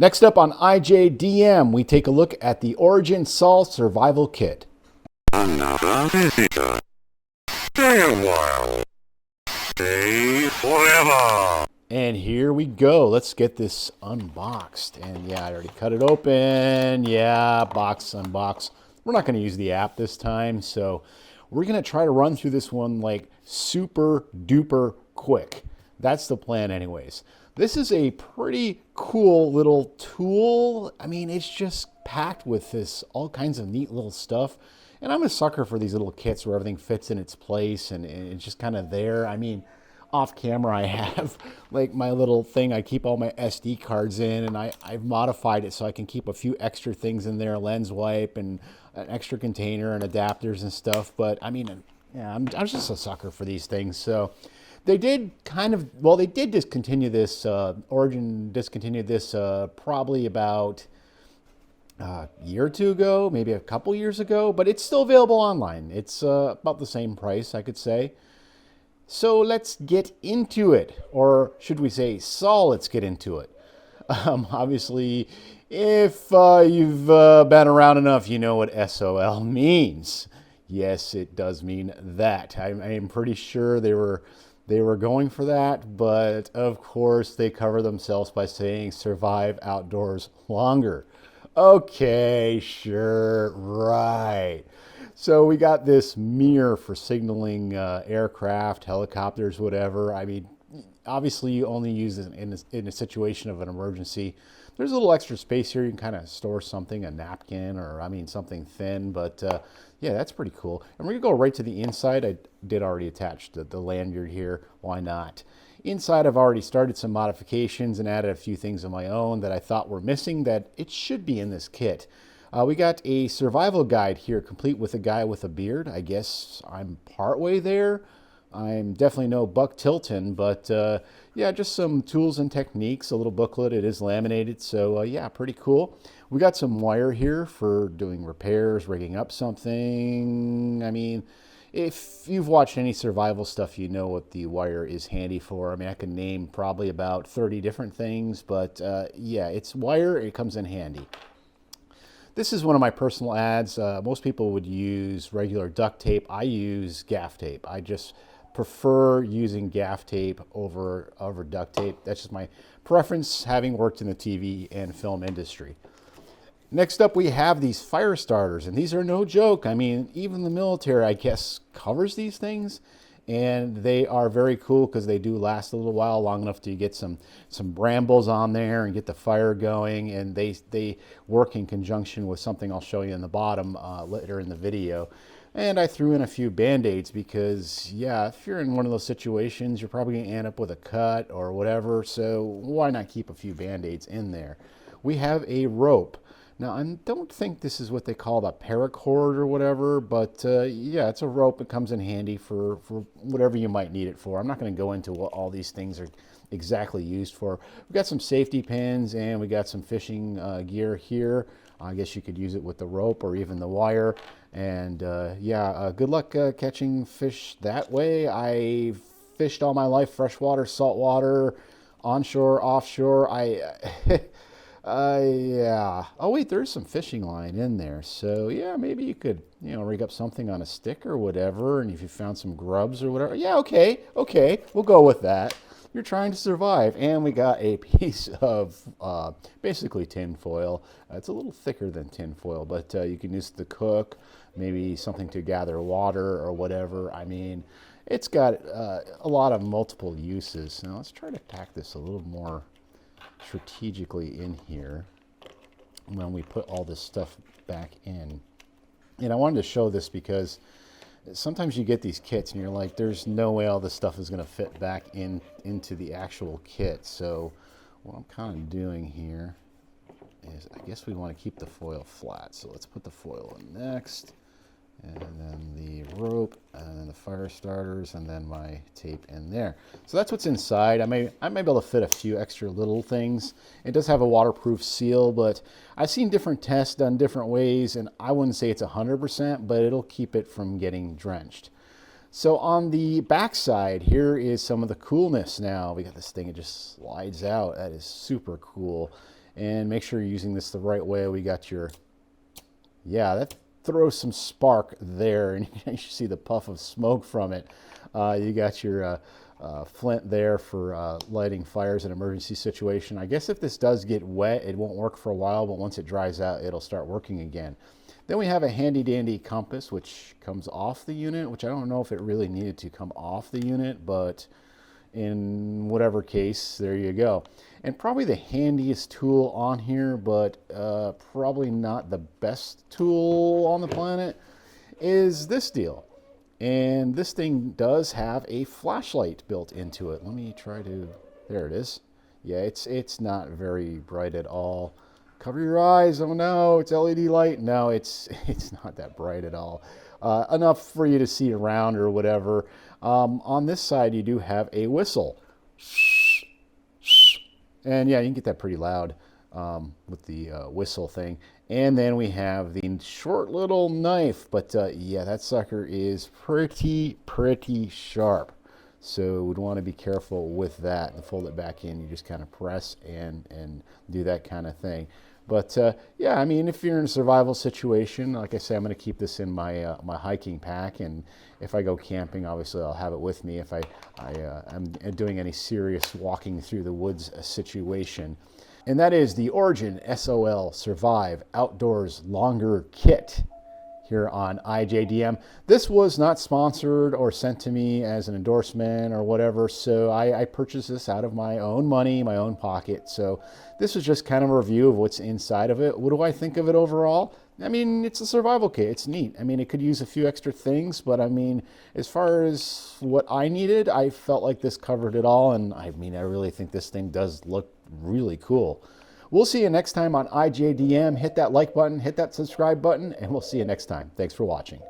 Next up on ijdm, we take a look at the Origin SOL Survival Kit. Another visitor. Stay a while. Stay forever. And here we go. Let's get this unboxed. And yeah, I already cut it open. Yeah, box, unbox. We're not going to use the app this time, so we're going to try to run through this one like super duper quick. That's the plan anyways. This is a pretty cool little tool. I mean, it's just packed with this all kinds of neat little stuff. And I'm a sucker for these little kits where everything fits in its place and it's just kind of there. I mean, off camera I have like my little thing I keep all my SD cards in, and I've modified it so I can keep a few extra things in there, lens wipe and an extra container and adapters and stuff. But I mean, yeah, I'm just a sucker for these things. So they did they did discontinue this, Origin discontinued this probably about a year or two ago, maybe a couple years ago, but it's still available online. It's about the same price, I could say. So let's get into it, or should we say, let's get into it. Obviously, if you've been around enough, you know what SOL means. Yes, it does mean that. I am pretty sure they were going for that, but of course they cover themselves by saying survive outdoors longer. Okay, sure, right. So we got this mirror for signaling aircraft, helicopters, whatever. I mean, obviously you only use it in a situation of an emergency. There's a little extra space here. You can kind of store something, a napkin, or I mean something thin, but yeah, that's pretty cool. And we're gonna go right to the inside. I did already attach the lanyard here. Why not? Inside, I've already started some modifications and added a few things of my own that I thought were missing that it should be in this kit. We got a survival guide here, complete with a guy with a beard. I guess I'm partway there. I'm definitely no Buck Tilton, but yeah, just some tools and techniques, a little booklet. It is laminated, so yeah, pretty cool. We got some wire here for doing repairs, rigging up something. I mean, if you've watched any survival stuff, you know what the wire is handy for. I mean, I can name probably about 30 different things, but yeah, it's wire. It comes in handy. This is one of my personal ads. Most people would use regular duct tape. I use gaff tape. I just prefer using gaff tape over duct tape. That's just my preference, having worked in the TV and film industry. Next up, we have these fire starters, and these are no joke. I mean, even the military, I guess, covers these things, and they are very cool because they do last a little while, long enough to get some brambles on there and get the fire going, and they work in conjunction with something I'll show you in the bottom later in the video. And I threw in a few Band-Aids because, yeah, if you're in one of those situations, you're probably going to end up with a cut or whatever, so why not keep a few Band-Aids in there? We have a rope. Now, I don't think this is what they call the paracord or whatever, but yeah, it's a rope. It comes in handy for whatever you might need it for. I'm not going to go into what all these things are exactly used for. We've got some safety pins, and we got some fishing gear here. I guess you could use it with the rope or even the wire. And yeah, good luck catching fish that way. I've fished all my life, freshwater, saltwater, onshore, offshore. Yeah. Oh wait, there's some fishing line in there. So yeah, maybe you could, you know, rig up something on a stick or whatever. And if you found some grubs or whatever, yeah, okay, we'll go with that. You're trying to survive. And we got a piece of basically tin foil. It's a little thicker than tin foil, but you can use it to cook, maybe something to gather water or whatever. I mean, it's got a lot of multiple uses. Now let's try to pack this a little more strategically in here when we put all this stuff back in. And I wanted to show this because sometimes you get these kits and you're like, there's no way all this stuff is going to fit back into the actual kit. So what I'm kind of doing here is, I guess we want to keep the foil flat. So let's put the foil in next, and then the rope, and then the fire starters, and then my tape in there. So that's what's inside. I may be able to fit a few extra little things. It does have a waterproof seal, but I've seen different tests done different ways, and I wouldn't say it's 100%, but it'll keep it from getting drenched. So on the back side, here is some of the coolness now. We got this thing, it just slides out. That is super cool. And make sure you're using this the right way. We got your, yeah, that throws some spark there, and you should see the puff of smoke from it. You got your flint there for lighting fires in an emergency situation. I guess if this does get wet, it won't work for a while, but once it dries out, it'll start working again. Then we have a handy dandy compass, which comes off the unit, which I don't know if it really needed to come off the unit, but in whatever case, there you go. And probably the handiest tool on here, but probably not the best tool on the planet, is this deal. And this thing does have a flashlight built into it. Let me try to, there it is. Yeah, it's not very bright at all. Cover your eyes. Oh no, it's LED light. No, it's not that bright at all. Enough for you to see around or whatever. On this side, you do have a whistle. And yeah, you can get that pretty loud with the whistle thing. And then we have the short little knife. But yeah, that sucker is pretty sharp. So we'd want to be careful with that and fold it back in. You just kind of press and do that kind of thing. But yeah, I mean, if you're in a survival situation, like I say, I'm going to keep this in my my hiking pack, and if I go camping, obviously I'll have it with me if I'm doing any serious walking through the woods situation. And that is the Origin SOL Survive Outdoors Longer Kit here on ijdm. This was not sponsored or sent to me as an endorsement or whatever, so I purchased this out of my own money, my own pocket. So this was just kind of a review of what's inside of it. What do I think of it overall? I mean, it's a survival kit. It's neat. I mean, it could use a few extra things, but I mean, as far as what I needed, I felt like this covered it all. And I mean, I really think this thing does look really cool. We'll see you next time on ijdm. Hit that like button, hit that subscribe button, and we'll see you next time. Thanks for watching.